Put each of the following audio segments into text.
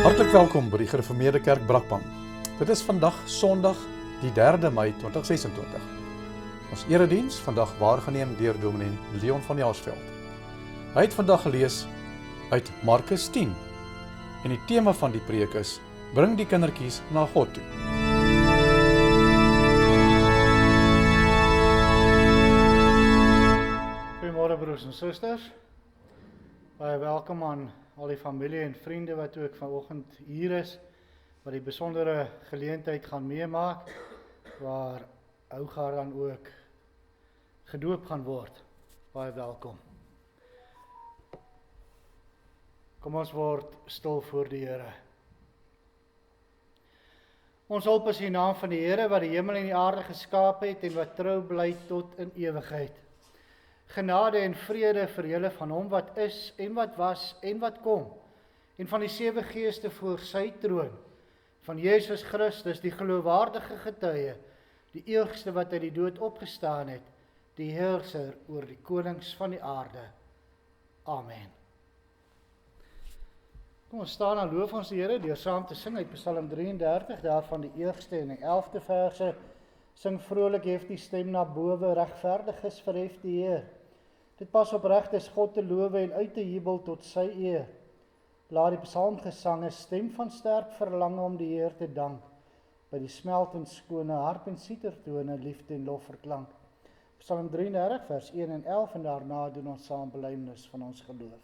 Hartlik welkom by die Gereformeerde Kerk Brakpan. Dit is vandag Sondag, die 3de Mei 2026. Ons erediens vandag waargeneem deur Dominee Leon van Jaarsveld. Hy het vandag gelees uit Markus 10 en die tema van die preek is: bring die kindertjies na God toe. Goeiemôre broers en susters. Baie welkom aan al die familie en vriende wat ook vanoggend hier is, wat die besondere geleentheid gaan meemaak, waar Ougar dan ook gedoop gaan word. Baie welkom. Kom ons word stil voor die Here. Ons hulp is in die naam van die Here, wat die hemel en die aarde geskaap het en wat trou bly tot in ewigheid. Genade en vrede vir julle van hom wat is en wat was en wat kom, en van die 7 geeste voor sy troon, van Jesus Christus, die geloofwaardige getuie, die eerste wat uit die dood opgestaan het, die heerser oor die konings van die aarde. Amen. Kom ons staan en loof ons die Here deur saam te sing uit Psalm 33, daarvan die 1ste en die 11de verse. Sing vrolik, hef die stem na bowe, regverdig is verhef die Heer. Dit pas opreg is God te lowe en uit te jubel tot sy eer. Laat die psalmgesange stem van sterk verlange om die Heer te dank, by die smeltend skone harp en sietertone liefde en lof verklank. Psalm 33 vers 1 en 11 en daarna doen ons saam belydenis van ons geloof.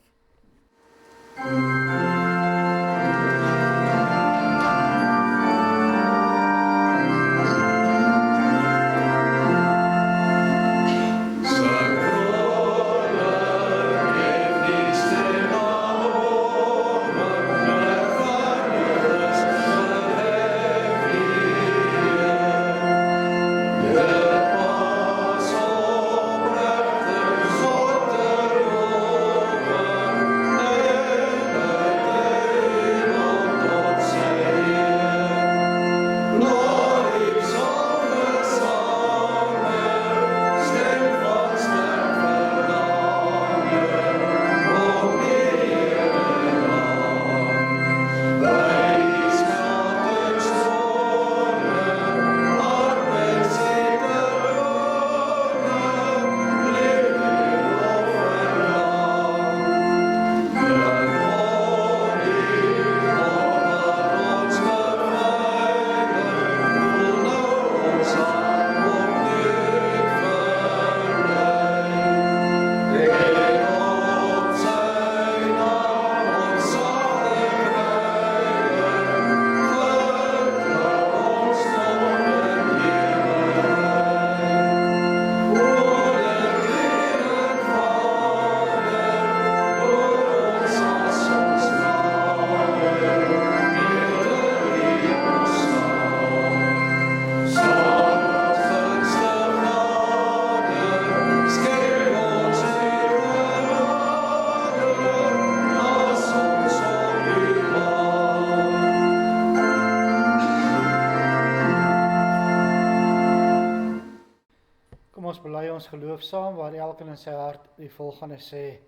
Ons geloof saam, waar elkeen in sy hart die volgende sê: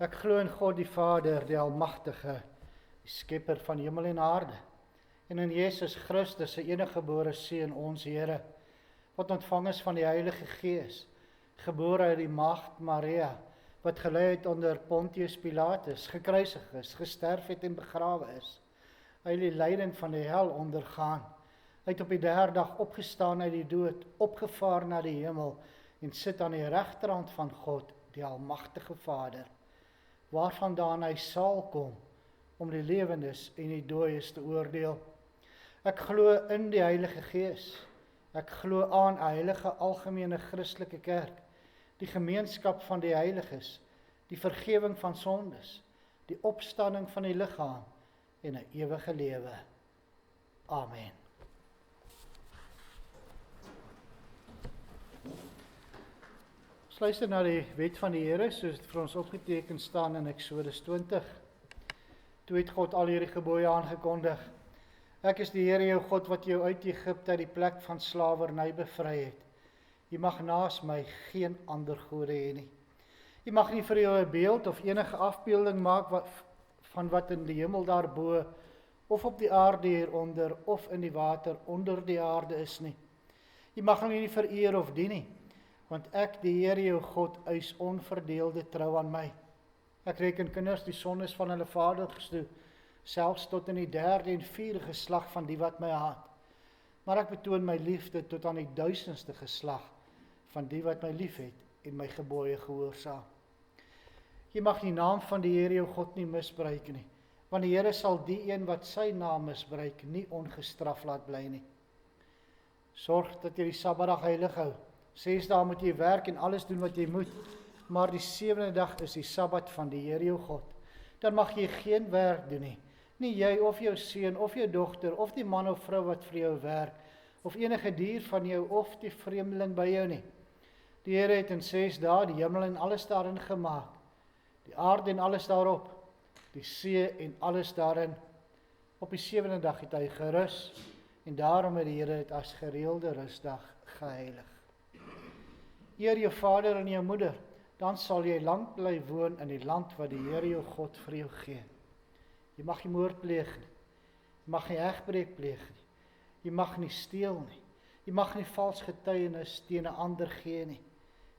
Ek glo in God die Vader, die Almagtige, die Skepper van hemel en aarde, en in Jesus Christus, sy eniggebore Seun, ons Here, wat ontvang is van die Heilige Gees, gebore uit die Maagd Maria, wat gelei het onder Pontius Pilatus, gekruisig is, gesterf het en begrawe is, hy die lyding van die hel ondergaan, hy het op die 3de dag opgestaan uit die dood, opgevaar na die hemel, en sit aan die regterhand van God, die Almagtige Vader, waarvandaan hy sal kom, om die lewendes en die dooies te oordeel. Ek glo in die Heilige Gees, ek glo aan 'n heilige algemene Christelike kerk, die gemeenskap van die heiliges, die vergewing van sondes, die opstanding van die liggaam en 'n ewige lewe. Amen. Ons luister na die wet van die Here, soos dit vir ons opgeteken staan in Eksodus 20. Toe het God al hierdie gebooie aangekondig. Ek is die Here jou God wat jou uit Egipte uit die plek van slawerny bevry het. Jy mag naas my geen ander gode hê nie. Jy mag nie vir jou 'n beeld of enige afbeelding maak van wat in die hemel daarbo, of op die aarde hieronder, of in die water onder die aarde is nie. Jy mag hom nie vereer of dien nie, want ek, die Here jou God, eis onverdeelde trou aan my. Ek reken kinders die sondes van hulle vaders toe, selfs tot in die 3de en 4de geslag van die wat my haat. Maar ek betoon my liefde tot aan die 1000ste geslag van die wat my liefhet en my gebooie gehoorsaam. Jy mag die naam van die Here jou God nie misbruik nie, want die Here sal die een wat sy naam misbruik nie ongestraf laat bly nie. Sorg dat jy die Sabbatdag heilig hou. 6 dae moet jy werk en alles doen wat jy moet, maar die 7de dag is die Sabbat van die Here jou God. Dan mag jy geen werk doen nie. Nie jy of jou seun of jou dogter of die man of vrou wat vir jou werk, of enige dier van jou of die vreemdeling by jou nie. Die Here het in 6 dae die hemel en alles daarin gemaak, die aarde en alles daarop, die see en alles daarin. Op die 7de dag het hy gerus, en daarom het die Here dit as gereelde rusdag geheilig. Eer jou vader en jou moeder, dan sal jy lank bly woon in die land wat die Here jou God vir jou gee. Jy mag nie moord pleeg nie, jy mag nie egbreek pleeg nie, jy mag nie steel nie, jy mag nie vals getuienis teen 'n ander gee nie,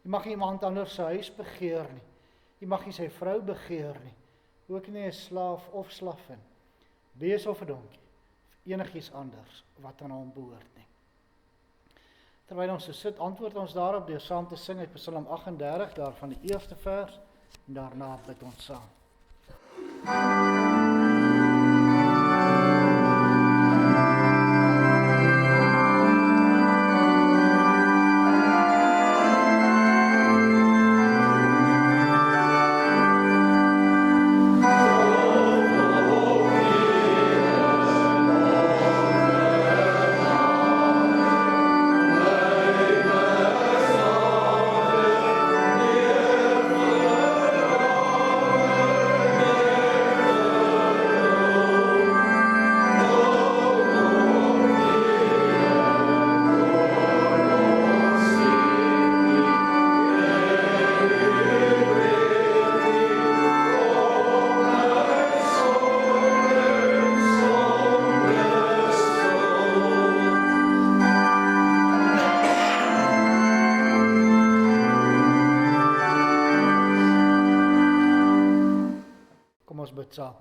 jy mag nie iemand anders se huis begeer nie, jy mag nie sy vrou begeer nie, ook nie 'n slaaf of slavin, bees of 'n donkie, of enigiets anders wat aan hom behoort nie. Terwyl ons so sit, antwoord ons daarop deur saam te sing uit Psalm 38, daarvan die eerste vers, en daarna bid ons saam. Saam.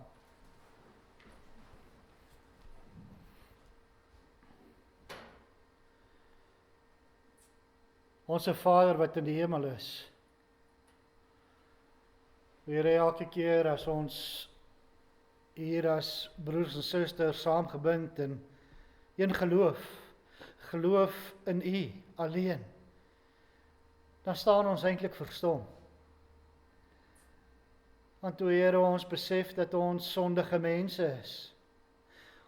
Onse Vader wat in die hemel is, Here, elke keer as ons hier as broers en susters saamgebind in een geloof in U alleen, dan staan ons eintlik verstom. Want toe Here ons besef dat ons sondige mense is,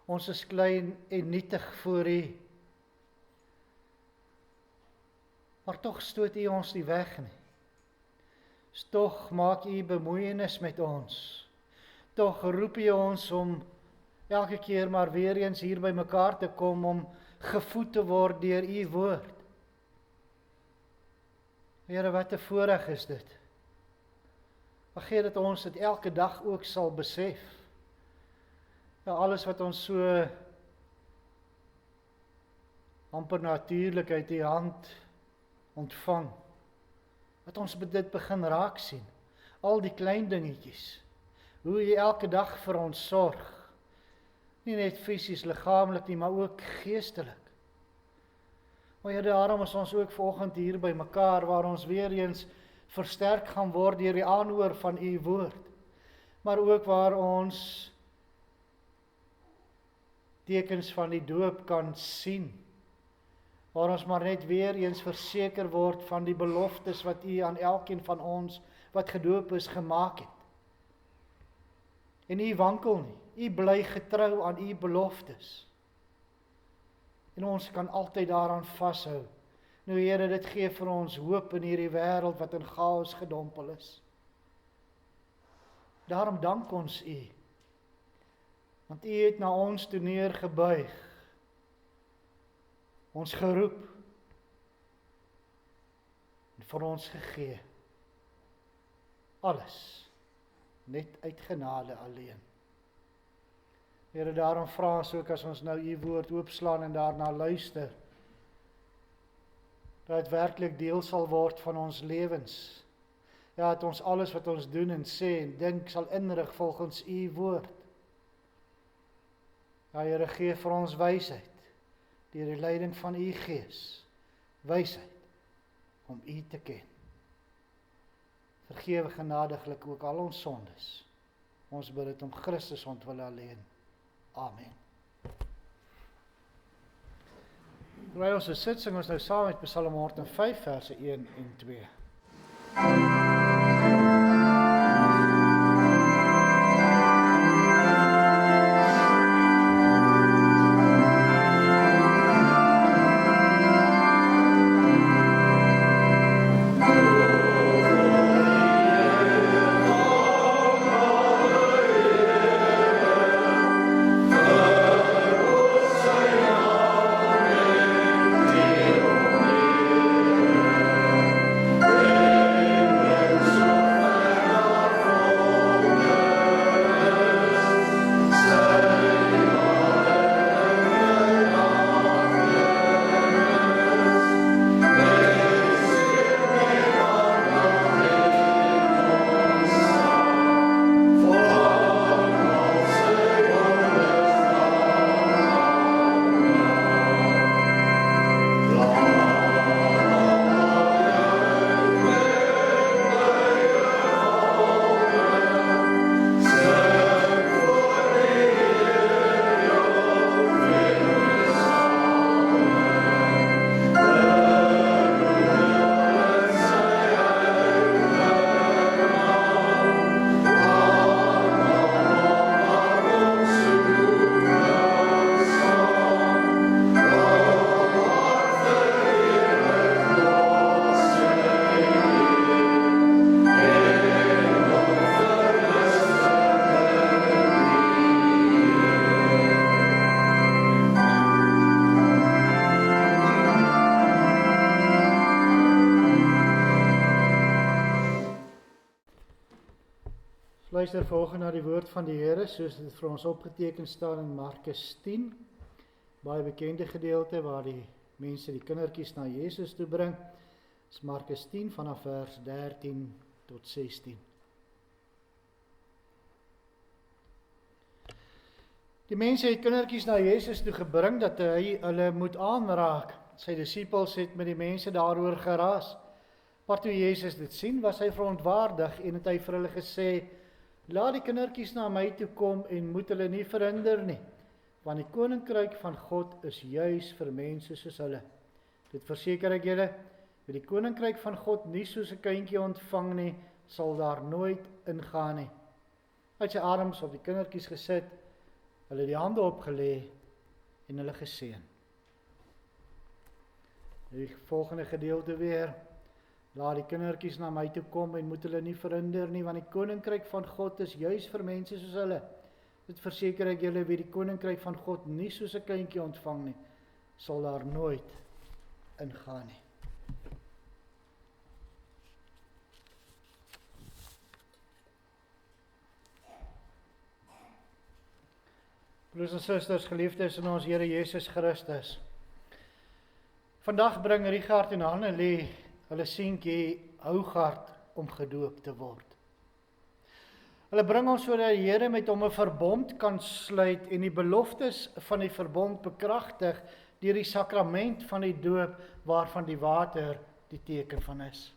ons is klein en nietig voor U, maar tog stoot U ons nie weg nie. Tog maak U bemoeienis met ons. Tog roep U ons om elke keer maar weer eens hier by mekaar te kom om gevoed te word deur U woord. Here, wat 'n voorreg is dit. Mag gee dat ons dit elke dag ook sal besef. Ja, alles wat ons so amper natuurlik uit U hand ontvang, dat ons dit begin raak sien, al die klein dingetjies, hoe U elke dag vir ons sorg, nie net fisies, liggaamlik nie, maar ook geestelik. Maar ja, daarom is ons ook vanoggend hier by mekaar, waar ons weer eens versterk gaan word deur die aanhoor van U woord, maar ook waar ons tekens van die doop kan sien, waar ons maar net weer eens verseker word van die beloftes wat U aan elkeen van ons wat gedoop is gemaak het. En U wankel nie, U bly getrou aan U beloftes. En ons kan altyd daaraan vashou. Nou Here, dit gee vir ons hoop in hierdie wêreld wat in chaos gedompel is. Daarom dank ons U, want U het na ons toe neergebuig, ons geroep en vir ons gegee. Alles net uit genade alleen. Here, daarom vra ons ook as ons nou u woord oopslaan en daarna luister, dat dit werklik deel sal word van ons lewens. Ja, dat ons alles wat ons doen en sê en dink sal inrig volgens u woord. Ja, Here, gee vir ons wysheid, deur die leiding van u Gees, wysheid om u te ken. Vergewe genadiglik ook al ons sondes. Ons bid dit om Christus ontwil alleen. Amen. Terwyl ons sit, sing ons nou saam met Psalm 105 verse 1 en 2. Luister volgende na die woord van die Here, soos dit vir ons opgeteken staan in Markus 10, baie bekende gedeelte waar die mense die kindertjies na Jesus toe bring, is Markus 10 vanaf vers 13 tot 16. Die mense het kindertjies na Jesus toe gebring, dat hy hulle moet aanraak. Sy disippels het met die mense daaroor geraas. Maar toe Jesus dit sien, was hy verontwaardig en het hy vir hulle gesê, laat die kindertjies na my toe kom en moet hulle nie verhinder nie, want die koninkryk van God is juis vir mense soos hulle. Dit verseker ek julle, wie die koninkryk van God nie soos 'n kindjie ontvang nie, sal daar nooit ingaan nie. Hy het sy arms op die kindertjies gesit, hulle die hande opgelê en hulle geseën. Die volgende gedeelte weer, laat die kindertjies na my toe kom en moet hulle nie verhinder nie, want die koninkryk van God is juis vir mense soos hulle. Dit verseker ek julle, wie die koninkryk van God nie soos 'n kindjie ontvang nie, sal daar nooit ingaan nie. Broers en susters, geliefdes in ons Here Jesus Christus. Vandag bring Richard en Annelie hulle seentjie Hougaard om gedoop te word. Hulle bring ons sodat die Here met hom 'n verbond kan sluit en die beloftes van die verbond bekragtig deur die sakrament van die doop waarvan die water die teken van is.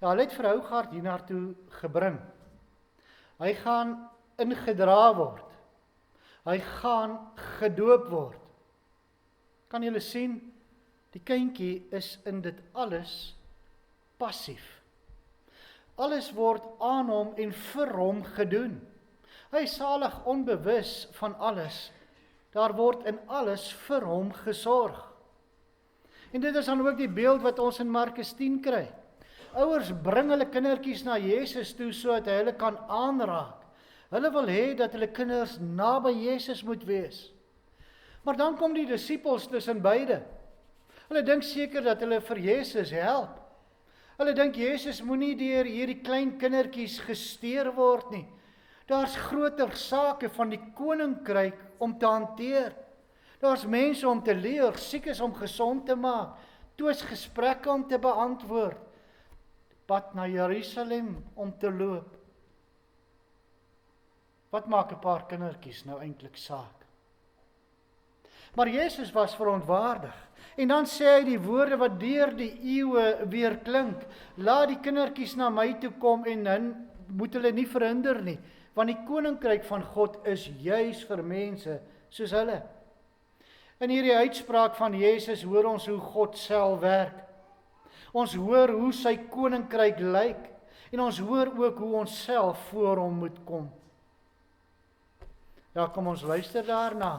Ja, hulle het vir Hougaard hiernatoe gebring. Hy gaan ingedra word. Hy gaan gedoop word. Kan julle sien, die kindjie is in dit alles passief. Alles word aan hom en vir hom gedoen. Hy is salig onbewus van alles. Daar word in alles vir hom gesorg. En dit is dan ook die beeld wat ons in Markus 10 kry. Ouers bring hulle kindertjies na Jesus toe sodat hy hulle kan aanraak. Hulle wil hê dat hulle kinders naby Jesus moet wees. Maar dan kom die disippels tussen beide. Hulle dink seker dat hulle vir Jesus help. Hulle dink Jesus moenie deur hierdie klein kindertjies gesteer word nie. Daar's groter sake van die koninkryk om te hanteer. Daar's mense om te leer, siekes om gesond te maak, twistgesprekke om te beantwoord, pad na Jerusalem om te loop. Wat maak 'n paar kindertjies nou eintlik saak? Maar Jesus was verontwaardig. En dan sê hy die woorde wat deur die eeue weer klink. Laat die kindertjies na my toe kom en dan moet hulle nie verhinder nie. Want die koninkryk van God is juis vir mense soos hulle. In hierdie uitspraak van Jesus hoor ons hoe God self werk. Ons hoor hoe sy koninkryk lyk. En ons hoor ook hoe ons self voor hom moet kom. Ja, kom ons luister daarna.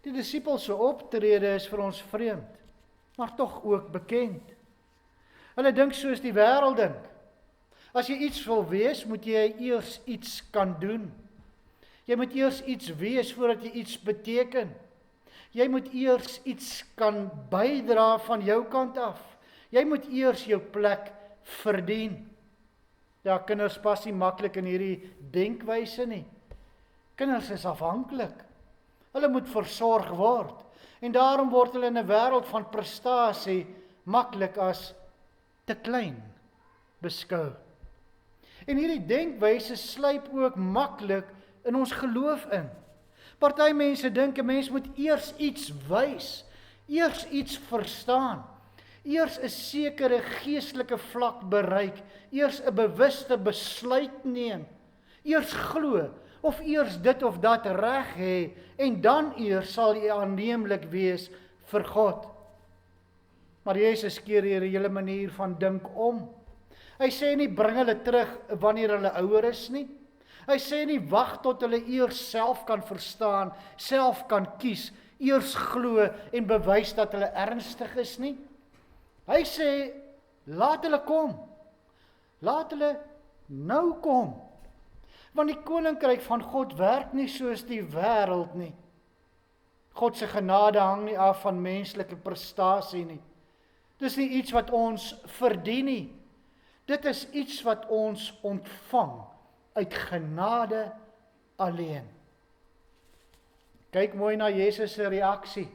Die disippels se optrede is vir ons vreemd, maar tog ook bekend. Hulle dink soos die wêreld dink. As jy iets wil wees, moet jy eers iets kan doen. Jy moet eers iets wees voordat jy iets beteken. Jy moet eers iets kan bydra van jou kant af. Jy moet eers jou plek verdien. Ja, kinders pas nie maklik in hierdie denkwyse nie. Kinders is afhanklik. Hulle moet versorg word. En daarom word hulle in 'n wêreld van prestasie maklik as te klein beskou. En hierdie denkwyse sluip ook maklik in ons geloof in. Party mense dink 'n mens moet eers iets wys, eers iets verstaan, eers 'n sekere geestelike vlak bereik, eers 'n bewuste besluit neem, eers glo, of eers dit of dat reg hê, en dan eers sal jy aanneemlik wees vir God. Maar Jesus keer hier 'n hele manier van dink om. Hy sê nie bring hulle terug wanneer hulle ouer is nie. Hy sê nie wag tot hulle eers self kan verstaan, self kan kies, eers glo en bewys dat hulle ernstig is nie. Hy sê laat hulle kom. Laat hulle nou kom. Want die koninkryk van God werk nie soos die wêreld nie. God se genade hang nie af van menslike prestasie nie. Dis nie iets wat ons verdien nie. Dit is iets wat ons ontvang uit genade alleen. Kyk mooi na Jesus se reaksie.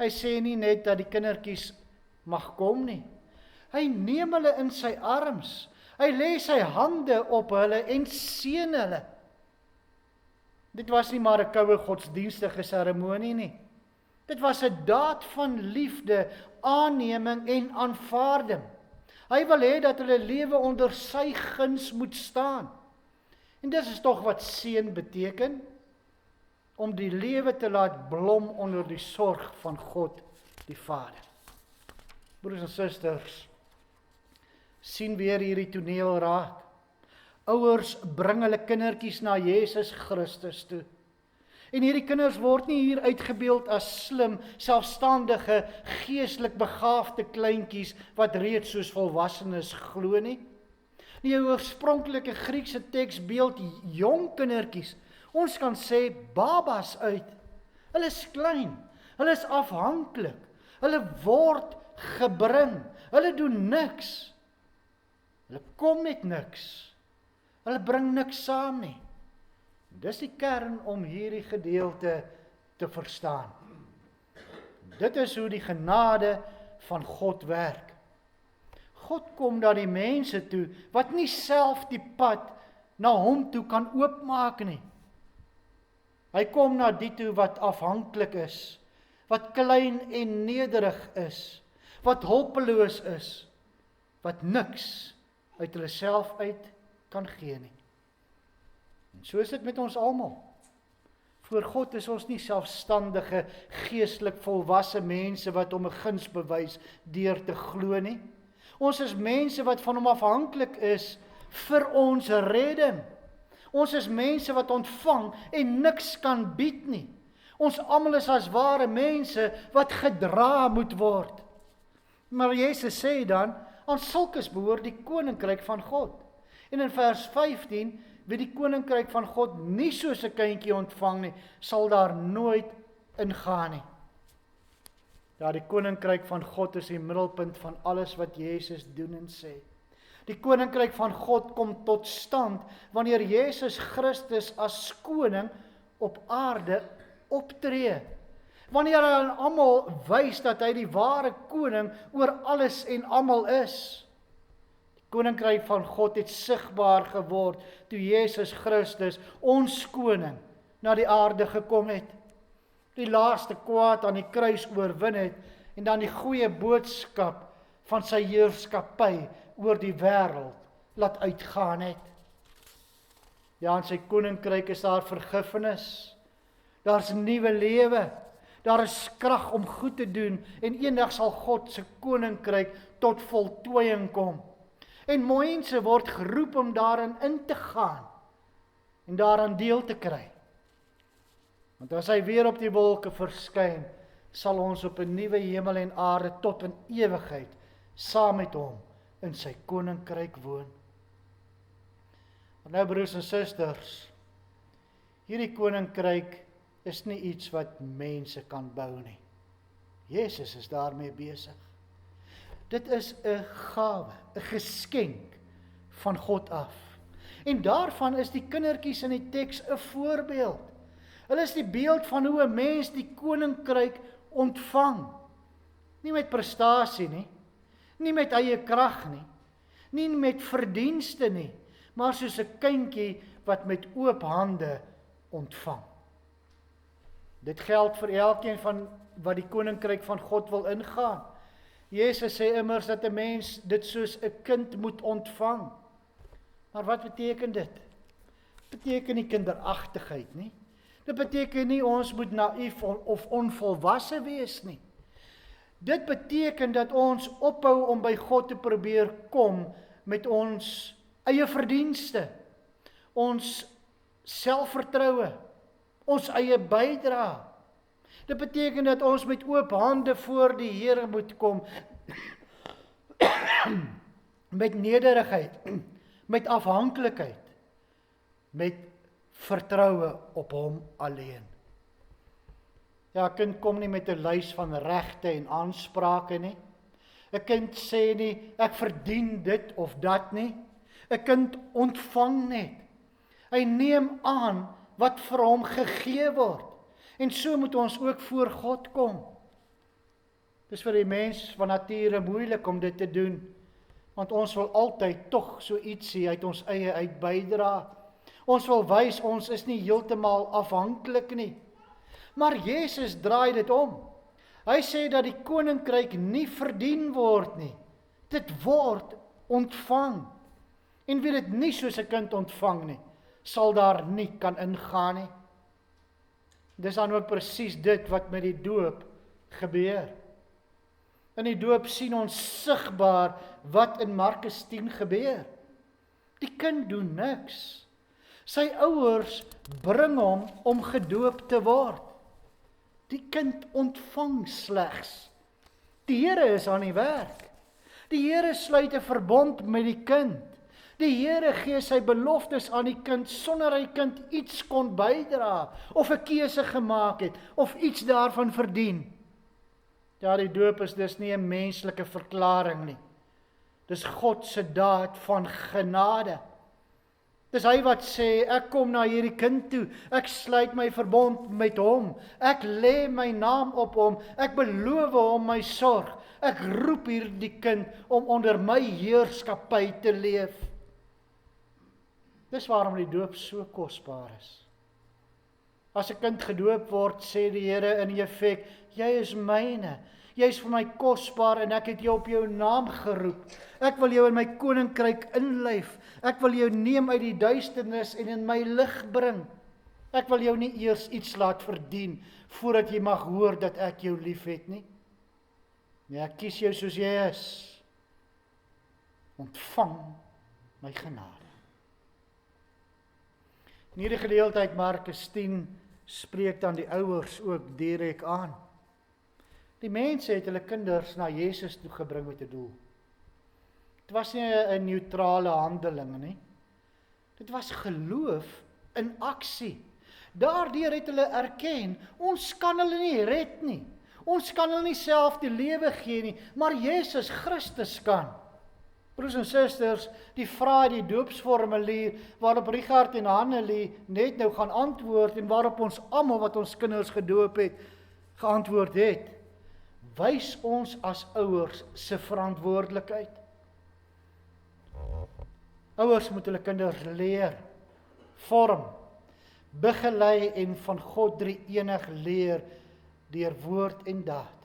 Hy sê nie net dat die kindertjies mag kom nie. Hy neem hulle in sy arms. Hy lê sy hande op hulle en seën hulle. Dit was nie maar 'n koue godsdienstige seremonie nie. Dit was 'n daad van liefde, aanneming en aanvaarding. Hy wil hê dat hulle lewe onder sy guns moet staan. En dis is tog wat seën beteken, om die lewe te laat blom onder die sorg van God die Vader. Broers en susters, sien weer hierdie toneel raak. Ouers bring hulle kindertjies na Jesus Christus toe. En hierdie kinders word nie hier uitgebeeld as slim, selfstandige, geestelik begaafde kleintjies wat reeds soos volwassenes glo nie. Die oorspronklike Griekse teks beeld jong kindertjies, ons kan sê babas uit. Hulle is klein, hulle is afhanklik, hulle word gebring, hulle doen niks. Hulle kom met niks. Hulle bring niks saam nie. Dis die kern om hierdie gedeelte te verstaan. Dit is hoe die genade van God werk. God kom na die mense toe wat nie self die pad na hom toe kan oopmaak nie. Hy kom na die toe wat afhanklik is, wat klein en nederig is, wat hulpeloos is, wat niks uit hulle self uit kan gee nie. En so is dit met ons almal. Voor God is ons nie selfstandige, geestelik volwasse mense wat hom 'n guns bewys deur te glo nie. Ons is mense wat van hom afhanklik is vir ons redding. Ons is mense wat ontvang en niks kan bied nie. Ons almal is as ware mense wat gedra moet word. Maar Jesus sê dan, aan sulkes behoort die koninkryk van God. En in vers 15, wie die koninkryk van God nie soos 'n kindjie ontvang nie, sal daar nooit ingaan nie. Ja, die koninkryk van God is die middelpunt van alles wat Jesus doen en sê. Die koninkryk van God kom tot stand wanneer Jesus Christus as koning op aarde optree. Wanneer hy aan almal wys dat hy die ware koning oor alles en almal is. Die koninkryk van God het sigbaar geword toe Jesus Christus, ons koning, na die aarde gekom het. Die laaste kwaad aan die kruis oorwin het en dan die goeie boodskap van sy heerskappy oor die wêreld laat uitgaan het. Ja, in sy koninkryk is daar vergifnis, daar's nuwe lewe, daar is krag om goed te doen en eendag sal God se koninkryk tot voltooiing kom. En mense word geroep om daarin in te gaan en daaraan deel te kry. Want as hy weer op die wolke verskyn, sal ons op 'n nuwe hemel en aarde tot in ewigheid saam met hom in sy koninkryk woon. Maar nou broers en susters, hierdie koninkryk is nie iets wat mense kan bou nie. Jesus is daarmee besig. Dit is 'n gawe, 'n geskenk van God af. En daarvan is die kindertjies in die teks 'n voorbeeld. Hulle is die beeld van hoe 'n mens die koninkryk ontvang. Nie met prestasie nie, nie met eie krag nie, nie met verdienste nie, maar soos 'n kindjie wat met oop hande ontvang. Dit geld vir elkeen van wat die koninkryk van God wil ingaan. Jesus sê immers dat 'n mens dit soos 'n kind moet ontvang. Maar wat beteken dit? Dit beteken nie kinderagtigheid nie. Dit beteken nie ons moet naïef of onvolwasse wees nie. Dit beteken dat ons ophou om by God te probeer kom met ons eie verdienste, ons selfvertroue, ons eie bydrae. Dit beteken dat ons met oop hande voor die Here moet kom, met nederigheid, met afhanklikheid, met vertroue op hom alleen. Ja, 'n kind kom nie met 'n lys van regte en aansprake nie. 'n Kind sê nie, ek verdien dit of dat nie. 'n Kind ontvang net. Hy neem aan wat vir hom gegee word. En so moet ons ook voor God kom. Dis vir die mens van nature moeilik om dit te doen, want ons wil altyd tog so ietsie uit ons eie uit bydra. Ons wil wys ons is nie heeltemal afhanklik nie. Maar Jesus draai dit om. Hy sê dat die koninkryk nie verdien word nie. Dit word ontvang. En wie dit nie soos 'n kind ontvang nie, sal daar nie kan ingaan nie. Dis dan ook presies dit wat met die doop gebeur. In die doop sien ons sigbaar wat in Markus 10 gebeur. Die kind doen niks. Sy ouers bring hom om gedoop te word. Die kind ontvang slegs. Die Here is aan die werk. Die Here sluit 'n verbond met die kind. Die Here gee sy beloftes aan die kind sonder hy kind iets kon bydra of 'n keuse gemaak het of iets daarvan verdien. Ja, die doop is dus nie 'n menslike verklaring nie. Dis God se daad van genade. Dis hy wat sê, ek kom na hierdie kind toe, ek sluit my verbond met hom, ek lê my naam op hom, ek beloof hom my sorg, ek roep hierdie kind om onder my heerskappy te leef. Dis waarom die doop so kosbaar is. As 'n kind gedoop word, sê die Here in effek, jy is myne, jy is vir my kosbaar en ek het jou op jou naam geroep. Ek wil jou in my koninkryk inlyf. Ek wil jou neem uit die duisternis en in my lig bring. Ek wil jou nie eers iets laat verdien voordat jy mag hoor dat ek jou liefhet nie. Nee, ek kies jou soos jy is. Ontvang my genade. In hierdie gedeelte uit Markus 10 spreek dan die ouers ook direk aan. Die mense het hulle kinders na Jesus toe gebring met 'n doel. Dit was nie 'n neutrale handeling nie. Dit was geloof in aksie. Daardeur het hulle erken, ons kan hulle nie red nie. Ons kan hulle nie self die lewe gee nie, maar Jesus Christus kan. Broers en susters, die vraag, die doopsformulier, waarop Richard en Hannelie net nou gaan antwoord, en waarop ons almal wat ons kinders gedoop het, geantwoord het, wys ons as ouers se verantwoordelikheid. Ouers moet hulle kinders leer, vorm, begelei en van God drie-enig leer deur woord en daad.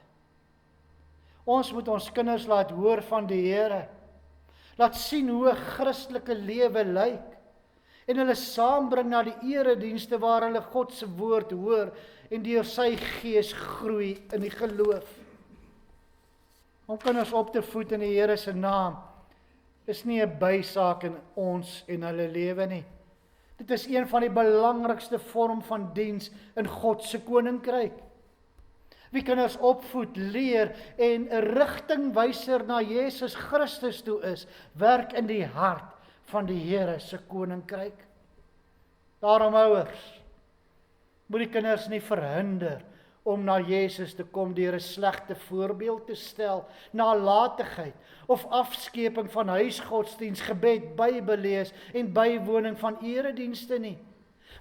Ons moet ons kinders laat hoor van die Here, laat sien hoe 'n Christelike lewe lyk, en hulle saambring na die eredienste waar hulle God se woord hoor en deur sy gees groei in die geloof. Om kinders op te voed in die Here se naam is nie 'n bysaak in ons en hulle lewe nie. Dit is een van die belangrikste vorm van diens in God se koninkryk. Wie kinders opvoed, leer en 'n rigtingwyser na Jesus Christus toe is, werk in die hart van die Here se koninkryk. Daarom ouers, moet die kinders nie verhinder om na Jesus te kom deur 'n slegte voorbeeld te stel, nalatigheid of afskeping van huisgodsdiens, gebed, Bybel lees en bywoning van eredienste nie.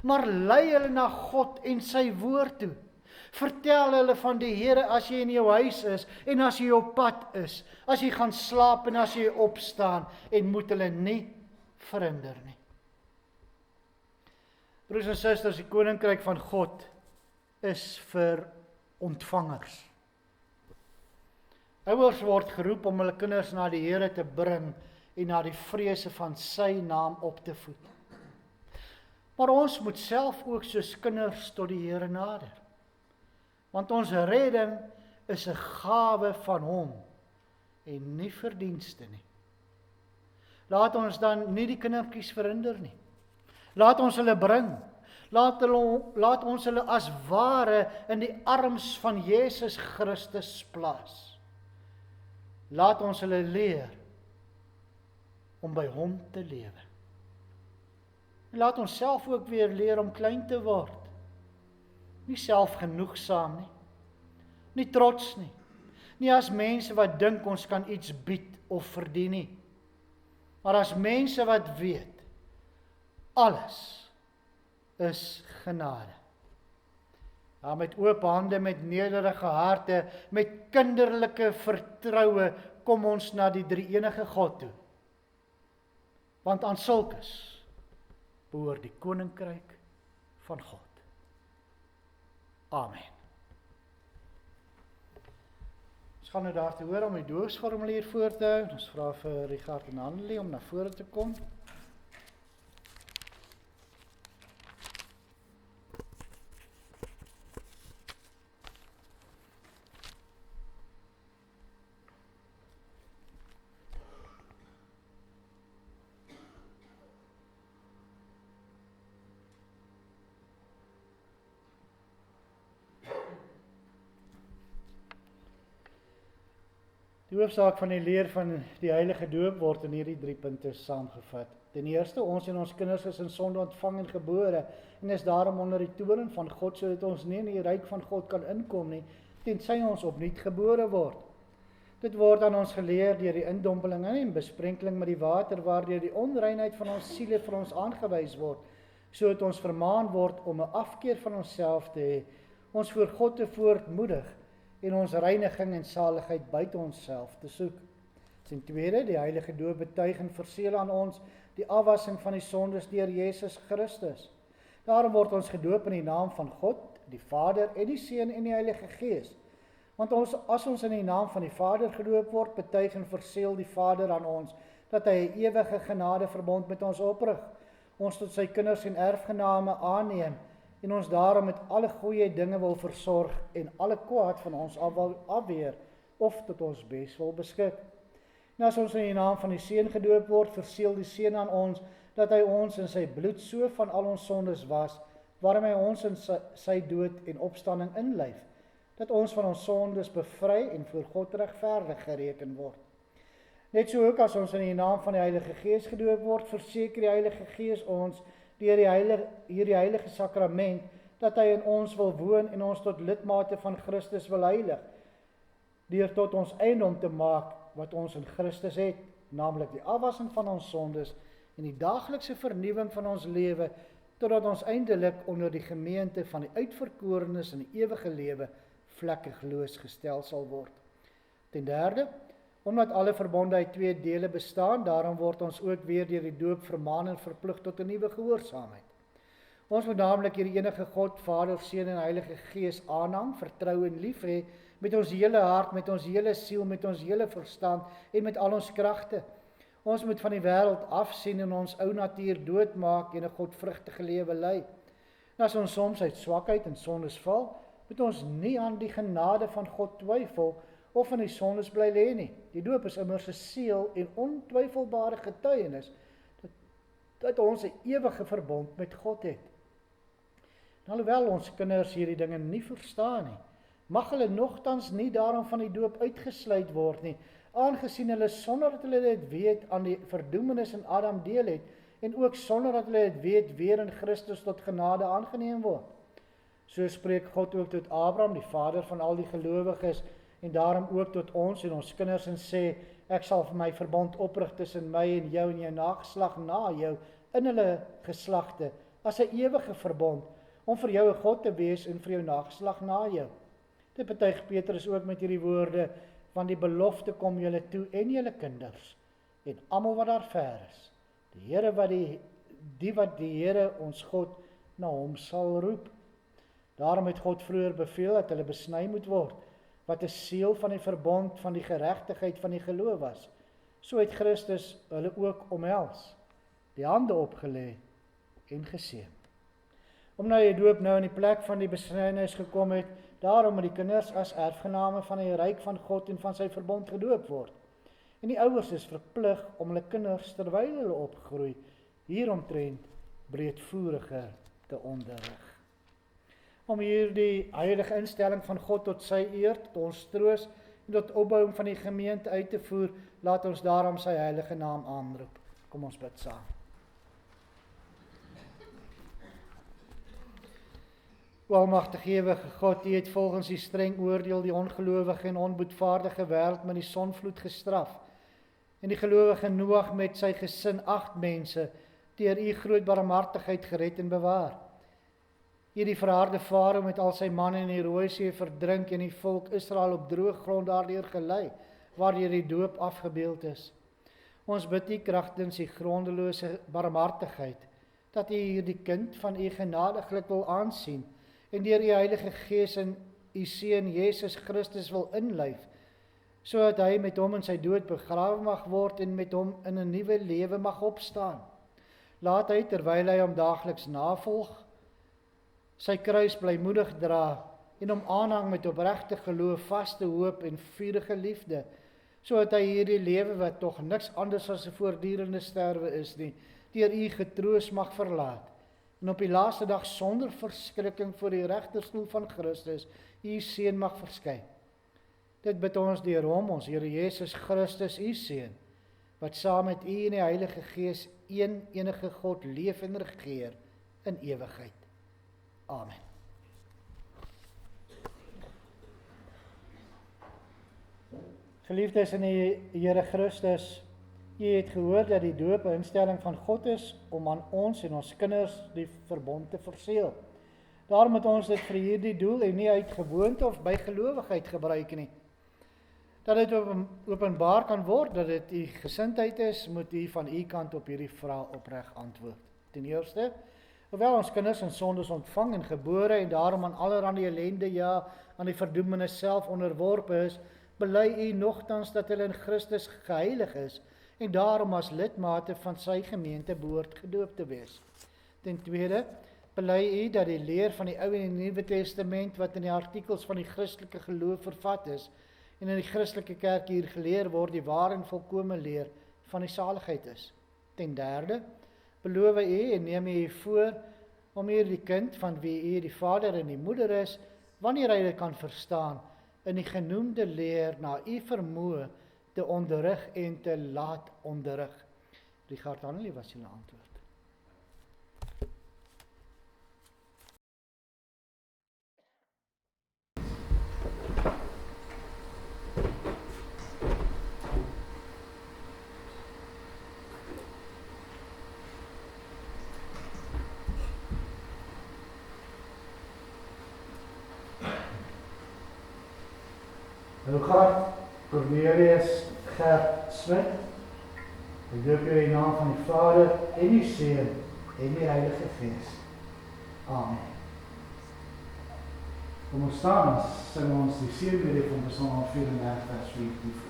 Maar lei hulle na God en sy woord toe. Vertel hulle van die Here as jy in jou huis is en as jy op pad is, as jy gaan slaap en as jy opstaan, en moet hulle nie verhinder nie. Broers en susters, die koninkryk van God is vir ontvangers. Ouers word geroep om hulle kinders na die Here te bring en na die vrese van sy naam op te voed. Maar ons moet self ook soos kinders tot die Here nader. Want ons redding is 'n gawe van hom en nie verdienste nie. Laat ons dan nie die kindertjies verhinder nie. Laat ons hulle bring. Laat ons hulle as ware in die arms van Jesus Christus plaas. Laat ons hulle leer om by hom te lewe. En laat ons self ook weer leer om klein te word. Nie selfgenoegsaam nie. Nie trots nie. Nie as mense wat dink ons kan iets bied of verdien nie. Maar as mense wat weet, alles is genade. Ja, met oop hande, met nederige harte, met kinderlike vertroue, kom ons na die drie-enige God toe. Want aan sulkes behoort die koninkryk van God. Amen. Ons gaan nou daartoe hoor om die doopsformulier voor te hou. Ons vra vir Richard en Hannelie om na vore te kom. Die hoofsaak van die leer van die heilige doop word in hierdie 3 punte saamgevat. Ten eerste, ons en ons kinders is in sonde ontvang en gebore en is daarom onder die toorn van God, sodat ons nie in die ryk van God kan inkom nie, tensy ons opnuut gebore word. Dit word aan ons geleer deur die indompeling en besprenkeling met die water, waardeur die onreinheid van ons siele vir ons aangewys word, sodat ons vermaan word om 'n afkeer van onsself te hê, ons voor God te voortmoedig en ons reiniging en saligheid buite onsself te soek. Ten tweede, die heilige doop betuig en verseël aan ons die afwassing van die sondes deur Jesus Christus. Daarom word ons gedoop in die naam van God, die Vader en die Seun en die Heilige Gees. Want as ons in die naam van die Vader gedoop word, betuig en verseël die Vader aan ons dat hy 'n ewige genadeverbond met ons oprig, ons tot sy kinders en erfgename aanneem en ons daarom met alle goeie dinge wil versorg en alle kwaad van ons afweer of tot ons bes wil beskik. En as ons in die naam van die Seun gedoop word, verseël die Seun aan ons dat hy ons in sy bloed so van al ons sondes was, waarom hy ons in sy dood en opstanding inlyf, dat ons van ons sondes bevry en voor God regverdig gereken word. Net so ook as ons in die naam van die Heilige Gees gedoop word, verseker die Heilige Gees ons deur hierdie heilige sakrament, dat hy in ons wil woon en ons tot lidmate van Christus wil heilig, deur tot ons eiendom te maak wat ons in Christus het, naamlik die afwassing van ons sondes en die daaglikse vernuwing van ons lewe, totdat ons eindelik onder die gemeente van die uitverkorenes in die ewige lewe vlekkigloos gestel sal word. Ten derde, omdat alle verbonde uit 2 dele bestaan, daarom word ons ook weer deur die doop vermaan en verplig tot 'n nuwe gehoorsaamheid. Ons moet naamlik hierdie enige God, Vader, Seun en Heilige Gees aanhang, vertrou en lief hê met ons hele hart, met ons hele siel, met ons hele verstand en met al ons kragte. Ons moet van die wêreld afsien en ons ou natuur doodmaak en 'n godvrugtige lewe lei. En as ons soms uit swakheid en sondes val, moet ons nie aan die genade van God twyfel of in die sondes bly lê nie. Die doop is immers 'n seël en ontwyfelbare getuienis dat ons 'n ewige verbond met God het. En alhoewel ons kinders hierdie dinge nie verstaan nie, mag hulle nogtans nie daarom van die doop uitgesluit word nie, aangesien hulle sonder dat hulle dit weet aan die verdoemenis in Adam deel het, en ook sonder dat hulle dit weet weer in Christus tot genade aangeneem word. So spreek God ook tot Abraham, die vader van al die gelowiges, en daarom ook tot ons en ons kinders, en sê, ek sal vir my verbond oprig tussen my en jou nageslag na jou, in hulle geslagte, as 'n ewige verbond, om vir jou 'n God te wees en vir jou nageslag na jou. Dit betuig Petrus ook met hierdie woorde, van die belofte kom julle toe en julle kinders, en almal wat daar ver is, die Here wat die Here ons God na hom sal roep. Daarom het God vroeër beveel dat hulle besny moet word, wat 'n seël van die verbond van die geregtigheid van die geloof was. So het Christus hulle ook omhels, die hande opgelê en geseën. Omdat die doop nou in die plek van die besnydenis gekom het, daarom moet die kinders as erfgename van die ryk van God en van sy verbond gedoop word. En die ouers is verplig om hulle kinders terwyl hulle opgroei, hieromtrent breedvoeriger te onderrig. Om hierdie heilige instelling van God tot sy eer, tot ons troos en tot opbouing van die gemeente uit te voer, laat ons daarom sy heilige naam aanroep. Kom ons bid saam. O almagtige ewige God, U het volgens die streng oordeel die ongelowige en onboetvaardige wêreld met die sonvloed gestraf, en die gelowige Noag met sy gesin 8 mense deur U groot barmhartigheid gered en bewaar. U die verharde Farao met al sy manne in die Rooi See verdrink en die volk Israel op droë grond daardeur gelei, waardeur die doop afgebeeld is. Ons bid U kragtens U grondelose barmhartigheid, dat U hierdie kind van U genadiglik wil aansien, en deur U Heilige Gees in U Seun Jesus Christus wil inlyf, sodat hy met hom in sy dood begrawe mag word en met hom in 'n nuwe lewe mag opstaan. Laat hy, terwyl hy hom daagliks navolg, sy kruis blymoedig dra en hom aanhang met opregte geloof, vaste hoop en vurige liefde, sodat hy hierdie lewe wat tog niks anders as 'n voortdurende sterwe is nie, deur U getroos mag verlaat, en op die laaste dag sonder verskrikking voor die regterstoel van Christus U Seun mag verskyn. Dit bid ons deur hom, ons Here Jesus Christus, U Seun, wat saam met U en die Heilige Gees een enige God leef en regeer in ewigheid. Amen. Geliefdes in die Here Christus, U het gehoor dat die doop 'n instelling van God is om aan ons en ons kinders die verbond te verseël. Daarom moet ons dit vir hierdie doel en nie uit gewoonte of bygelowigheid gebruik nie. Dat dit openbaar kan word dat dit U gesindheid is, moet U van U kant op hierdie vraag opreg antwoord. Ten eerste, hoewel ons kinders in sondes ontvang en gebore en daarom aan allerlei ellende, ja, aan die verdoemenis self onderworpe is, bely U nogtans dat hulle in Christus geheilig is en daarom as lidmate van sy gemeente behoort gedoop te wees. Ten tweede, bely U dat die leer van die Ou en die Nuwe Testament wat in die artikels van die Christelike geloof vervat is en in die Christelike kerk hier geleer word, die ware en volkome leer van die saligheid is. Ten derde, beloof U en neem U voor om hierdie kind van wie U die vader en die moeder is, wanneer hy dit kan verstaan, in die genoemde leer na U vermoë te onderrig en te laat onderrig. Richard Hanley was julle antwoord. Hougaard, Cornelius, Gert, Smit. Ek doop julle in die naam van die Vader en die Seun en die Heilige Gees. Amen. Kom ons staan en sing ons die seënbede van Psalm 34 vers 14.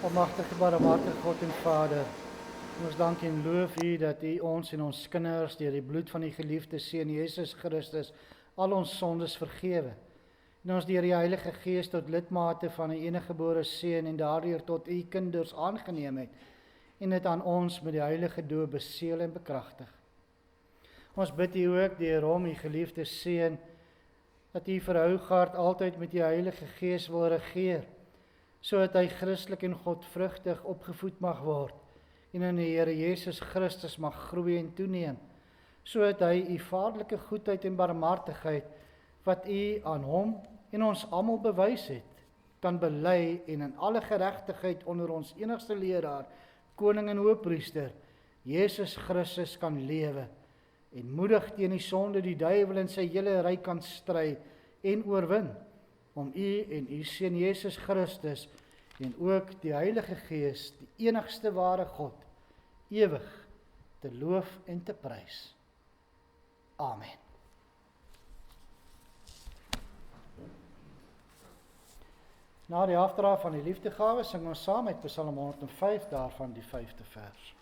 Almagtige, barmhartige God en Vader, ons dank en loof U dat U ons en ons kinders deur die bloed van die geliefde Seun Jesus Christus al ons sondes vergewe en ons deur die Heilige Gees tot lidmate van 'n eniggebore Seun en daardeur tot U kinders aangeneem het en dit aan ons met die heilige doop beseël en bekragtig. Ons bid U ook deur hom, U geliefde Seun, dat U vir Hougaard altyd met die Heilige Gees wil regeer, sodat hy Christelik en godvrugtig opgevoed mag word en in die Here Jesus Christus mag groei en toeneem, sodat hy U vaderlike goedheid en barmhartigheid wat U aan hom en ons almal bewys het, kan bely en in alle geregtigheid onder ons enigste leraar, koning en hoëpriester, Jesus Christus kan lewe en moedig teen die sonde, die duiwel en sy hele ryk kan stry en oorwin, om U en U Seun Jesus Christus en ook die Heilige Gees, die enigste ware God, ewig te loof en te prys. Amen. Na die afdra van die liefdegawe sing ons saam met Psalm 105, daarvan die 5de vers.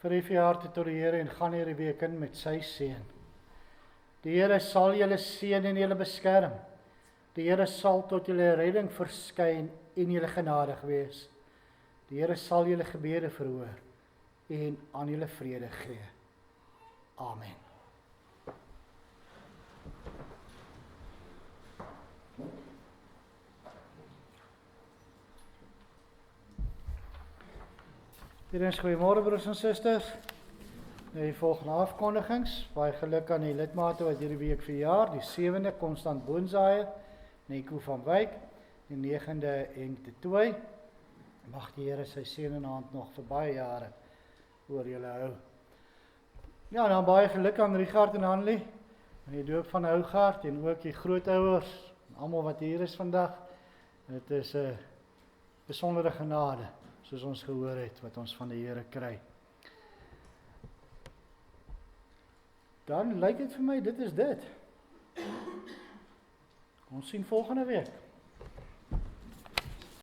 Verhef je harte tot die Here en gaan hierdie week in met sy seën. Die Here sal julle seën en julle beskerm. Die Here sal tot julle redding verskyn en julle genadig wees. Die Here sal julle gebede verhoor en aan julle vrede gee. Amen. Iedereen goeiemôre broers en susters. Die volgende afkondigings. Baie geluk aan die lidmate wat hierdie week verjaar. Die 7de Constant Boonzaier, Nico van Wyk, die 9de Henk de Tooy. Mag die Here sy seënende hand nog vir baie jare oor julle hou. Ja, dan baie geluk aan Richard en Hanlie, aan die doop van Hougaard en ook die grootouers, almal wat hier is vandag. Dit is 'n besondere genade, soos ons gehoor het, wat ons van die Here kry. Dan lyk dit vir my, dit is dit. Ons sien volgende week.